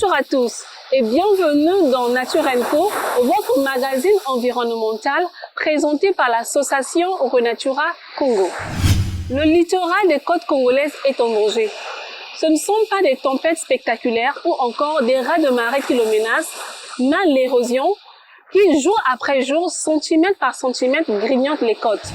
Bonjour à tous et bienvenue dans Nature & Co, votre magazine environnemental présenté par l'association Renatura Congo. Le littoral des côtes congolaises est en danger. Ce ne sont pas des tempêtes spectaculaires ou encore des raz de marée qui le menacent, mais l'érosion qui, jour après jour, centimètre par centimètre, grignote les côtes.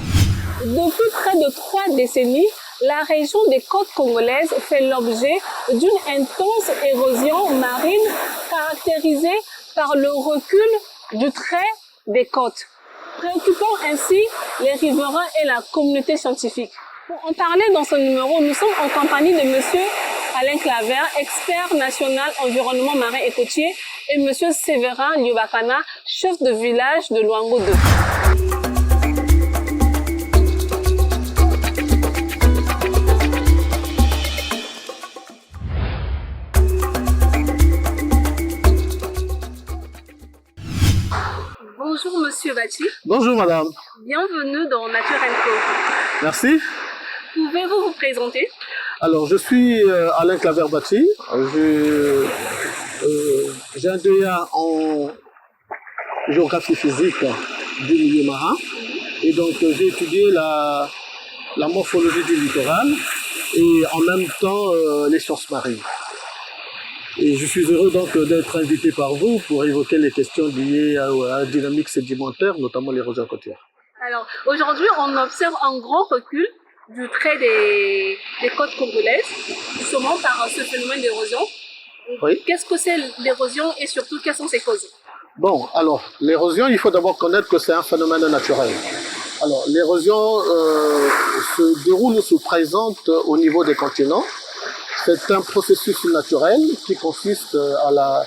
Depuis près de 3 décennies, la région des côtes congolaises fait l'objet d'une intense érosion marine caractérisée par le recul du trait des côtes, préoccupant ainsi les riverains et la communauté scientifique. Pour en parler dans ce numéro, nous sommes en compagnie de Monsieur Alain Claver, expert national environnement marin et côtier, et Monsieur Séverin Liobakana, chef de village de Luango 2. Bonjour Monsieur Bachi. Bonjour Madame. Bienvenue dans Nature & Co. Merci. Pouvez-vous vous présenter? Alors je suis Alain Claver Bachi. J'ai un DEA en géographie physique du milieu marin. Et donc j'ai étudié la morphologie du littoral et en même temps les sciences marines. Et je suis heureux donc d'être invité par vous pour évoquer les questions liées à la dynamique sédimentaire, notamment l'érosion côtière. Alors, aujourd'hui, on observe un grand recul du trait des côtes congolaises, justement par ce phénomène d'érosion. Oui. Qu'est-ce que c'est l'érosion et surtout, quelles sont ses causes? Bon, alors, l'érosion, il faut d'abord connaître que c'est un phénomène naturel. Alors, l'érosion se déroule ou se présente au niveau des continents. C'est un processus naturel qui consiste à la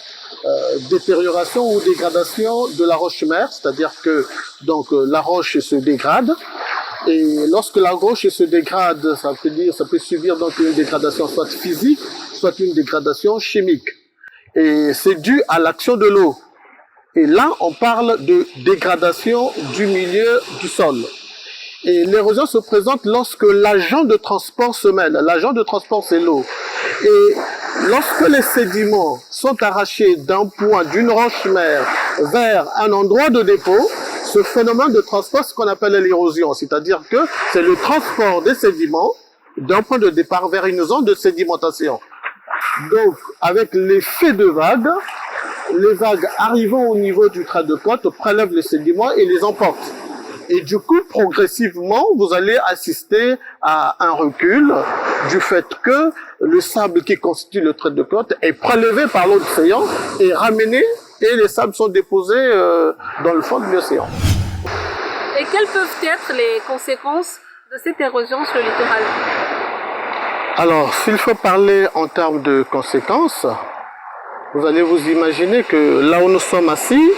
détérioration ou dégradation de la roche-mère, c'est-à-dire que donc la roche se dégrade et lorsque la roche se dégrade, ça peut subir donc une dégradation soit physique, soit une dégradation chimique. Et c'est dû à l'action de l'eau. Et là, on parle de dégradation du milieu du sol. Et l'érosion se présente lorsque l'agent de transport se mêle. L'agent de transport, c'est l'eau. Et lorsque les sédiments sont arrachés d'un point, d'une roche-mère vers un endroit de dépôt, ce phénomène de transport, c'est ce qu'on appelle l'érosion. C'est-à-dire que c'est le transport des sédiments d'un point de départ vers une zone de sédimentation. Donc, avec l'effet de vagues, les vagues arrivant au niveau du trait de côte prélèvent les sédiments et les emportent. Et du coup, progressivement, vous allez assister à un recul du fait que le sable qui constitue le trait de côte est prélevé par l'océan et ramené, et les sables sont déposés dans le fond de l'océan. Et quelles peuvent être les conséquences de cette érosion sur le littoral? Alors, s'il faut parler en termes de conséquences, vous allez vous imaginer que là où nous sommes assis,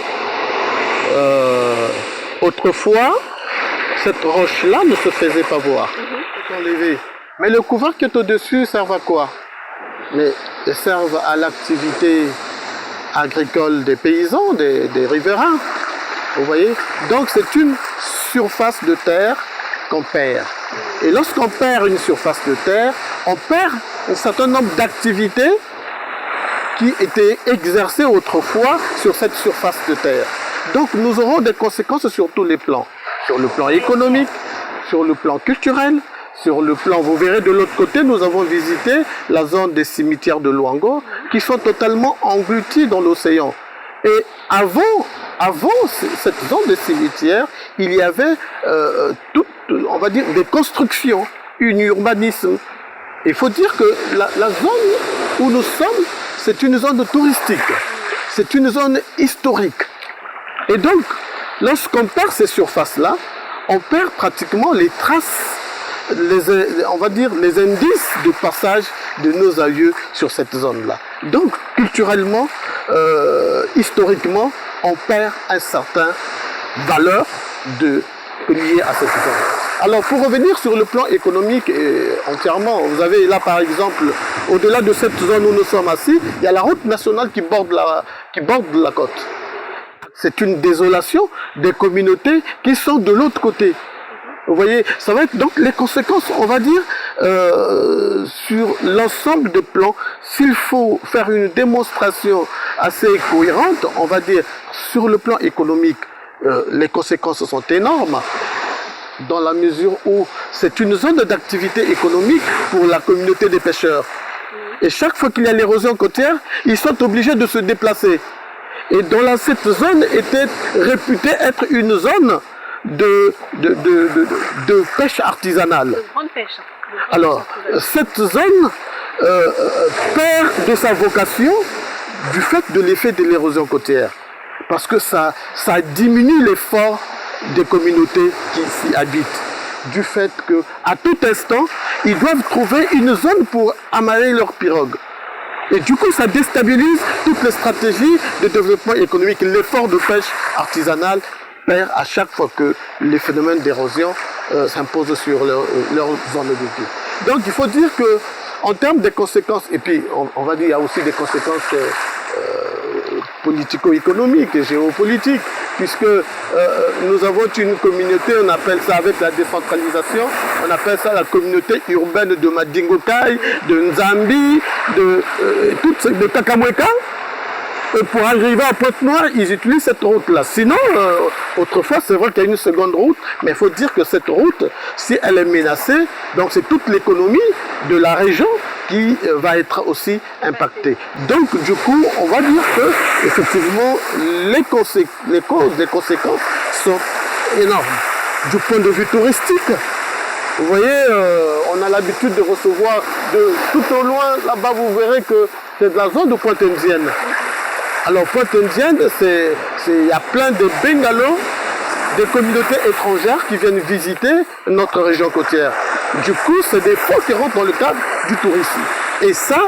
autrefois, cette roche-là ne se faisait pas voir. Mais le couvreur qui est au-dessus sert à quoi? Mais ils servent à l'activité agricole des paysans, des riverains. Vous voyez? Donc c'est une surface de terre qu'on perd. Et lorsqu'on perd une surface de terre, on perd un certain nombre d'activités qui étaient exercées autrefois sur cette surface de terre. Donc nous aurons des conséquences sur tous les plans. Sur le plan économique, sur le plan culturel, sur le plan, vous verrez de l'autre côté, nous avons visité la zone des cimetières de Luango qui sont totalement engloutis dans l'océan. Et avant cette zone des cimetières, il y avait on va dire, des constructions, un urbanisme. Il faut dire que la zone où nous sommes, c'est une zone touristique, c'est une zone historique. Et donc, lorsqu'on perd ces surfaces-là, on perd pratiquement les traces, on va dire les indices de passage de nos aïeux sur cette zone-là. Donc, culturellement, historiquement, on perd un certain valeur liée à cette zone. Alors, pour revenir sur le plan économique entièrement, vous avez là, par exemple, au-delà de cette zone où nous sommes assis, il y a la route nationale qui borde la côte. C'est une désolation des communautés qui sont de l'autre côté. Vous voyez, ça va être donc les conséquences, on va dire, sur l'ensemble des plans. S'il faut faire une démonstration assez cohérente, on va dire, sur le plan économique, les conséquences sont énormes, dans la mesure où c'est une zone d'activité économique pour la communauté des pêcheurs. Et chaque fois qu'il y a l'érosion côtière, ils sont obligés de se déplacer. Et cette zone était réputée être une zone de pêche artisanale. De grande pêche. Alors, cette zone perd de sa vocation du fait de l'effet de l'érosion côtière. Parce que ça diminue l'effort des communautés qui s'y habitent. Du fait qu'à tout instant, ils doivent trouver une zone pour amarrer leurs pirogues. Et du coup, ça déstabilise toutes les stratégies de développement économique. L'effort de pêche artisanale perd à chaque fois que les phénomènes d'érosion s'imposent sur leur zone de vie. Donc, il faut dire que, en termes de conséquences, et puis on va dire qu'il y a aussi des conséquences politico-économiques et géopolitiques, puisque nous avons une communauté, on appelle ça avec la décentralisation, on appelle ça la communauté urbaine de Madingokai, de Nzambi, de Kakamweka. Et pour arriver à Pointe-Noire, ils utilisent cette route-là. Sinon, autrefois, c'est vrai qu'il y a une seconde route, mais il faut dire que cette route, si elle est menacée, donc c'est toute l'économie de la région qui va être aussi impactée. Donc, du coup, on va dire que, effectivement, les causes, les conséquences sont énormes. Du point de vue touristique, vous voyez, on a l'habitude de recevoir tout au loin, là-bas, vous verrez que c'est de la zone de Pointe-Indienne. Alors, Pointe-Indienne, il y a plein de bungalows, des communautés étrangères qui viennent visiter notre région côtière. Du coup, c'est des fonds qui rentrent dans le cadre du tourisme. Et ça,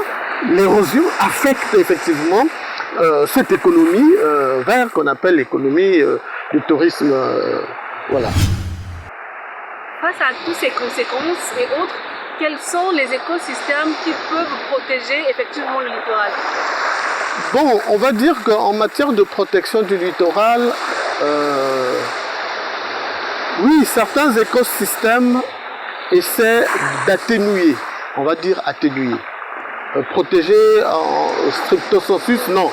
l'érosion affecte effectivement cette économie vers qu'on appelle l'économie du tourisme. Voilà. Face à toutes ces conséquences et autres, quels sont les écosystèmes qui peuvent protéger effectivement le littoral? Bon, on va dire qu'en matière de protection du littoral, oui, certains écosystèmes essaient d'atténuer, on va dire atténuer. Protéger en stricto sensu, non.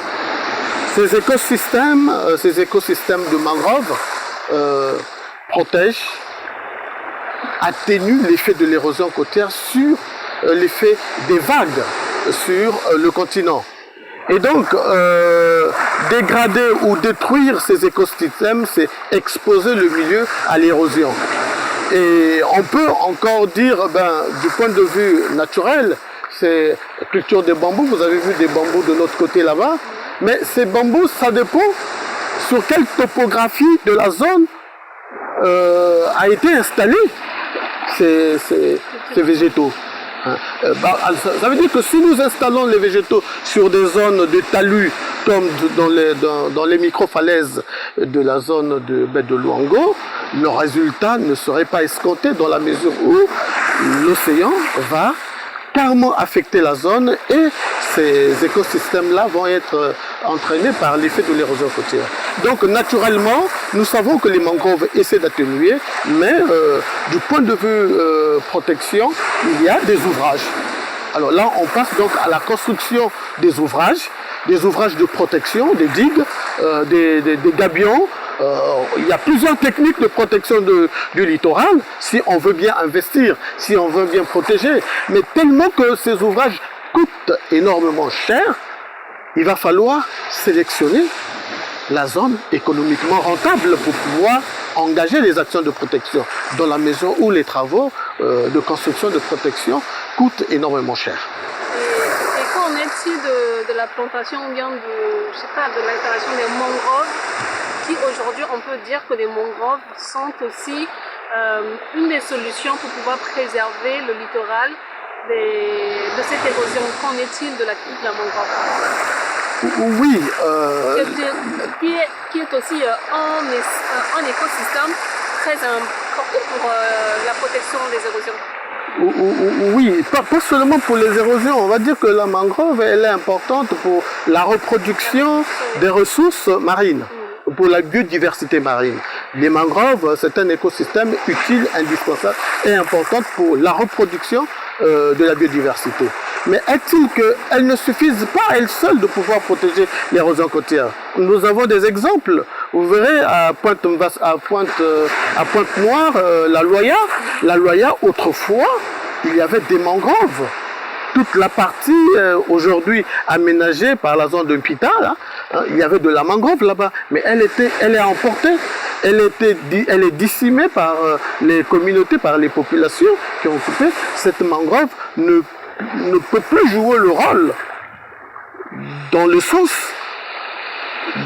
Ces écosystèmes de mangroves protègent, atténuent l'effet de l'érosion côtière sur l'effet des vagues sur le continent. Et donc, dégrader ou détruire ces écosystèmes, c'est exposer le milieu à l'érosion. Et on peut encore dire, du point de vue naturel, c'est la culture des bambous. Vous avez vu des bambous de l'autre côté là-bas. Mais ces bambous, ça dépend sur quelle topographie de la zone a été installé ces végétaux. Ça veut dire que si nous installons les végétaux sur des zones de talus comme dans les micro-falaises de la zone de Luango, le résultat ne serait pas escompté dans la mesure où l'océan va carrément affecter la zone et ces écosystèmes-là vont être entraînés par l'effet de l'érosion côtière. Donc naturellement, nous savons que les mangroves essaient d'atténuer, mais du point de vue protection, il y a des ouvrages. Alors là, on passe donc à la construction des ouvrages de protection, des digues, des gabions. Il y a plusieurs techniques de protection du littoral, si on veut bien investir, si on veut bien protéger. Mais tellement que ces ouvrages coûtent énormément cher, il va falloir sélectionner la zone économiquement rentable pour pouvoir engager les actions de protection, dans la mesure où les travaux de construction de protection coûtent énormément cher. Et qu'en est-il de la plantation ou bien de l'installation des mangroves, qui aujourd'hui on peut dire que les mangroves sont aussi une des solutions pour pouvoir préserver le littoral de cette érosion? Qu'en est-il de la coupe de la mangrove? Oui. Qui est aussi un écosystème très important pour la protection des érosions. Oui, pas seulement pour les érosions. On va dire que la mangrove, elle est importante pour la reproduction des ressources marines, pour la biodiversité marine. Les mangroves, c'est un écosystème utile, indispensable et important pour la reproduction de la biodiversité. Mais est-il qu'elles ne suffisent pas à elles seules de pouvoir protéger l'érosion côtière? Nous avons des exemples. Vous verrez à Pointe-Noire, la Loya, autrefois, il y avait des mangroves. Toute la partie aujourd'hui aménagée par la zone de Pita, là, il y avait de la mangrove là-bas, mais elle est emportée, elle est dissimée par les communautés, par les populations qui ont occupé. Cette mangrove ne peut plus jouer le rôle dans le sens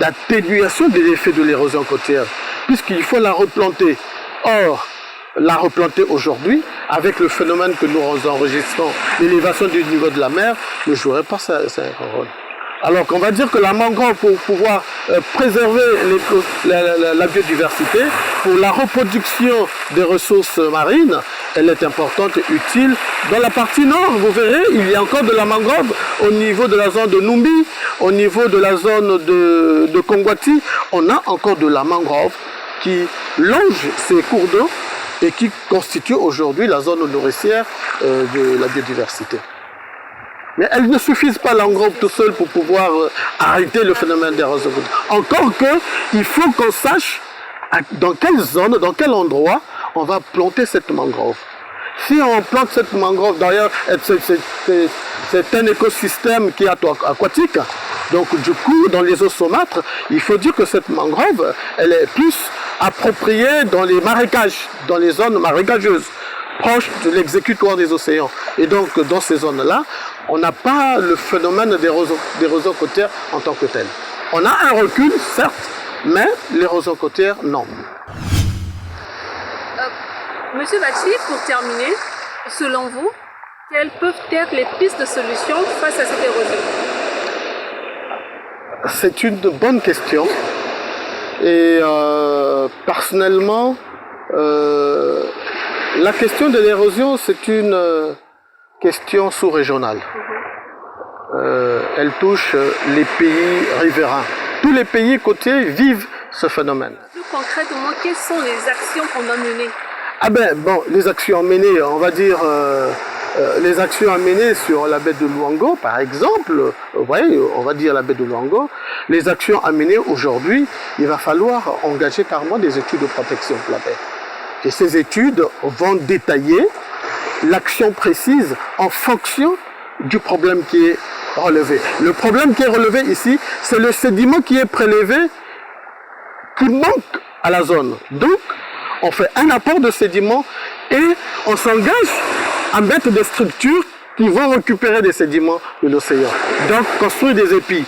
d'atténuation des effets de l'érosion côtière, puisqu'il faut la replanter. Or, la replanter aujourd'hui, avec le phénomène que nous enregistrons, l'élévation du niveau de la mer, ne jouerait pas ça un rôle. Alors qu'on va dire que la mangrove, pour pouvoir préserver la biodiversité, pour la reproduction des ressources marines, elle est importante et utile. Dans la partie nord, vous verrez, il y a encore de la mangrove au niveau de la zone de Numbi, au niveau de la zone de Kongwati, on a encore de la mangrove qui longe ces cours d'eau et qui constitue aujourd'hui la zone nourricière de la biodiversité. Mais elles ne suffisent pas, la mangrove tout seul, pour pouvoir arrêter le phénomène d'érosion. Encore qu'il faut qu'on sache dans quelle zone, dans quel endroit on va planter cette mangrove. Si on plante cette mangrove, d'ailleurs, c'est un écosystème qui est aquatique, donc du coup, dans les eaux saumâtres, il faut dire que cette mangrove, elle est plus appropriée dans les marécages, dans les zones marécageuses, proches de l'exécutoire des océans. Et donc, dans ces zones-là, on n'a pas le phénomène d'érosion côtière en tant que tel. On a un recul, certes, mais l'érosion côtière, non. Monsieur Bachi, pour terminer, selon vous, quelles peuvent être les pistes de solution face à cette érosion? C'est une bonne question. Et personnellement, la question de l'érosion, c'est une question sous-régionale. Elle touche les pays riverains. Tous les pays côtiers vivent ce phénomène. Plus concrètement, quelles sont les actions qu'on doit mener? Ah ben, bon, les actions menées, on va dire, les actions à mener sur la baie de Luango, par exemple, vous voyez, on va dire la baie de Luango, les actions à mener aujourd'hui, il va falloir engager carrément des études de protection de la baie. Et ces études vont détailler l'action précise en fonction du problème qui est relevé. Le problème qui est relevé ici, c'est le sédiment qui est prélevé, qui manque à la zone. Donc, on fait un apport de sédiments et on s'engage à mettre des structures qui vont récupérer des sédiments de l'océan. Donc, construire des épis.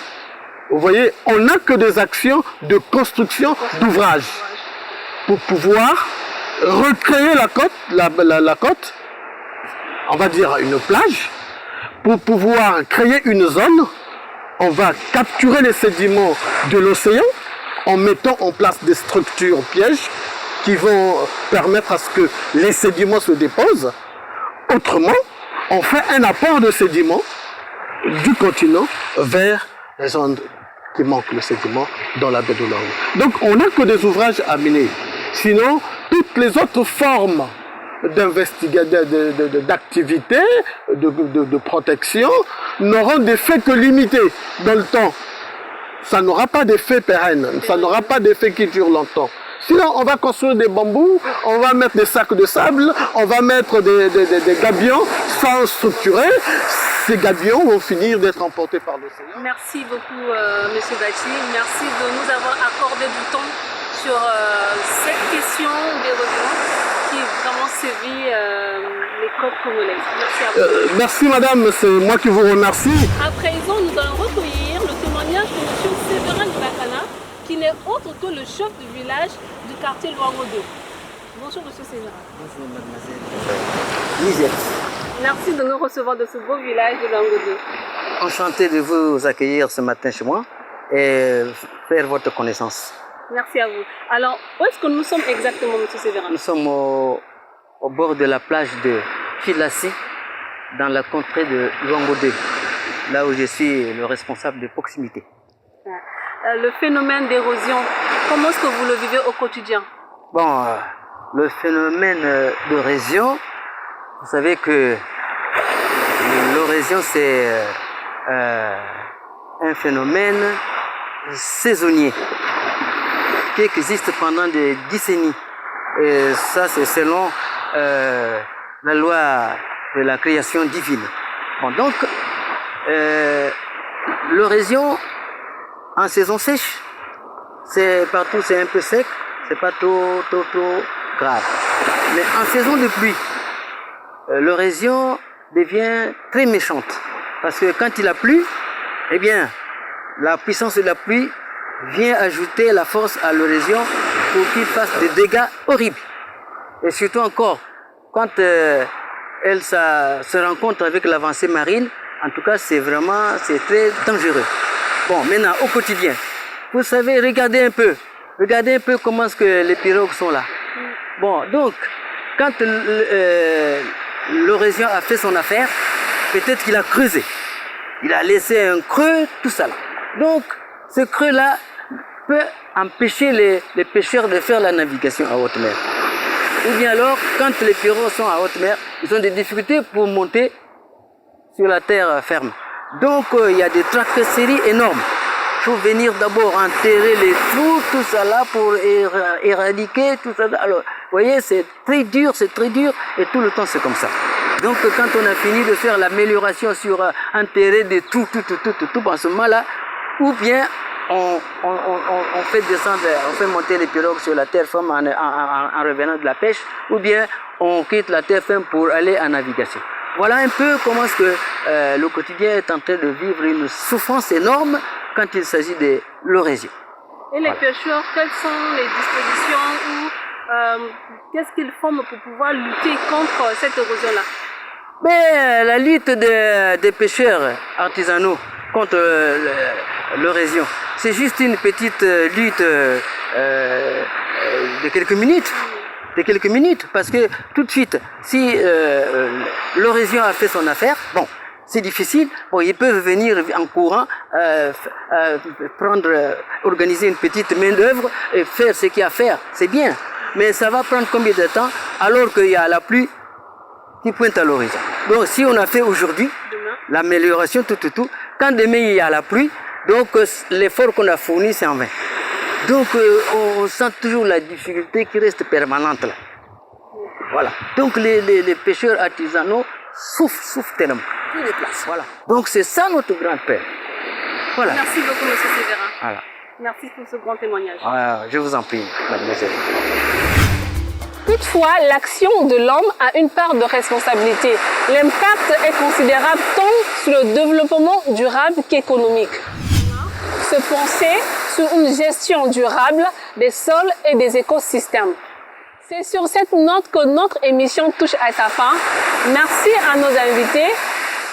Vous voyez, on n'a que des actions de construction d'ouvrages pour pouvoir recréer la côte, on va dire une plage, pour pouvoir créer une zone. On va capturer les sédiments de l'océan en mettant en place des structures pièges qui vont permettre à ce que les sédiments se déposent. Autrement, on fait un apport de sédiments du continent vers les zones qui manquent le sédiment dans la baie de Luango. Donc on n'a que des ouvrages à mener. Sinon, toutes les autres formes d'activité, de protection, n'auront d'effet que limité dans le temps. Ça n'aura pas d'effet pérenne, ça n'aura pas d'effet qui dure longtemps. Sinon, on va construire des bambous, on va mettre des sacs de sable, on va mettre des gabions sans structurer. Ces gabions vont finir d'être emportés par l'océan. Merci beaucoup, Monsieur Bachi. Merci de nous avoir accordé du temps sur cette question d'érosion qui vraiment sévit les côtes congolaises. Merci à vous. Merci madame, c'est moi qui vous remercie. À présent, nous allons recueillir le témoignage de M. Séverin Bakana, qui n'est autre que le chef du village du quartier Luango 2. Bonjour M. Séverin. Bonjour mademoiselle. Lisette. Merci de nous recevoir de ce beau village de Luango 2. Enchanté de vous accueillir ce matin chez moi et faire votre connaissance. Merci à vous. Alors, où est-ce que nous sommes exactement, M. Séverin? Nous sommes au bord de la plage de Filassi, dans la contrée de Luango 2, là où je suis le responsable de proximité. Le phénomène d'érosion, comment est-ce que vous le vivez au quotidien? Bon, le phénomène d'érosion, vous savez que l'érosion c'est un phénomène saisonnier qui existe pendant des décennies. Et ça, c'est selon la loi de la création divine. Bon, donc, l'érosion en saison sèche, c'est partout, c'est un peu sec, c'est pas trop grave. Mais en saison de pluie, l'érosion devient très méchante. Parce que quand il a plu, eh bien, la puissance de la pluie vient ajouter la force à l'érosion pour qu'il fasse des dégâts horribles. Et surtout encore, quand elle se rencontre avec l'avancée marine, en tout cas, c'est très dangereux. Bon, maintenant, au quotidien, vous savez, regardez un peu comment est-ce que les pirogues sont là. Bon, donc, quand l'érosion a fait son affaire, peut-être qu'il a creusé. Il a laissé un creux, tout ça là. Donc, ce creux-là peut empêcher les pêcheurs de faire la navigation à haute mer. Ou bien alors, quand les pirogues sont à haute mer, ils ont des difficultés pour monter sur la terre ferme. Donc, il y a des tracasseries énormes. Il faut venir d'abord enterrer les trous, tout ça là, pour éradiquer tout ça là. Alors, vous voyez, c'est très dur, et tout le temps c'est comme ça. Donc, quand on a fini de faire l'amélioration sur enterrer des trous, tout, en ce moment-là, ou bien on fait descendre, on fait monter les pirogues sur la terre ferme en revenant de la pêche, ou bien on quitte la terre ferme pour aller en navigation. Voilà un peu comment est-ce que le quotidien est en train de vivre une souffrance énorme quand il s'agit de l'érosion. Et les pêcheurs, quelles sont les dispositions ou qu'est-ce qu'ils font pour pouvoir lutter contre cette érosion-là? Mais la lutte des pêcheurs artisanaux contre l'érosion, c'est juste une petite lutte de quelques minutes. Parce que tout de suite, si l'érosion a fait son affaire, bon, c'est difficile, bon, ils peuvent venir en courant, organiser une petite main d'œuvre et faire ce qu'il y a à faire, c'est bien. Mais ça va prendre combien de temps alors qu'il y a la pluie qui pointe à l'horizon. Donc si on a fait aujourd'hui l'amélioration, quand demain il y a la pluie, donc l'effort qu'on a fourni c'est en vain. Donc on sent toujours la difficulté qui reste permanente là. Voilà. Donc les pêcheurs artisanaux souffrent tellement. Voilà. Donc c'est ça notre grande peine. Voilà. Merci beaucoup, M. Sévérin. Voilà. Merci pour ce grand témoignage. Je vous en prie, mademoiselle. Toutefois, l'action de l'homme a une part de responsabilité. L'impact est considérable tant sur le développement durable qu'économique. Se pencher sur une gestion durable des sols et des écosystèmes. C'est sur cette note que notre émission touche à sa fin. Merci à nos invités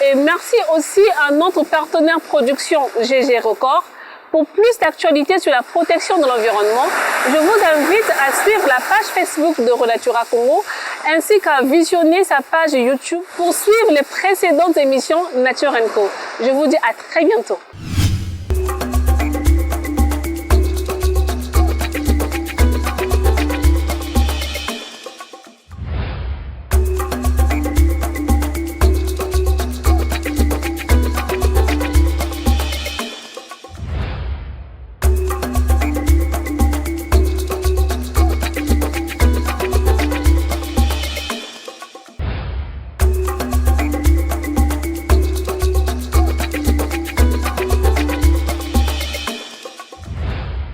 et merci aussi à notre partenaire production GG Record. Pour plus d'actualités sur la protection de l'environnement, je vous invite à suivre la page Facebook de Renatura Congo ainsi qu'à visionner sa page YouTube pour suivre les précédentes émissions Nature & Co. Je vous dis à très bientôt.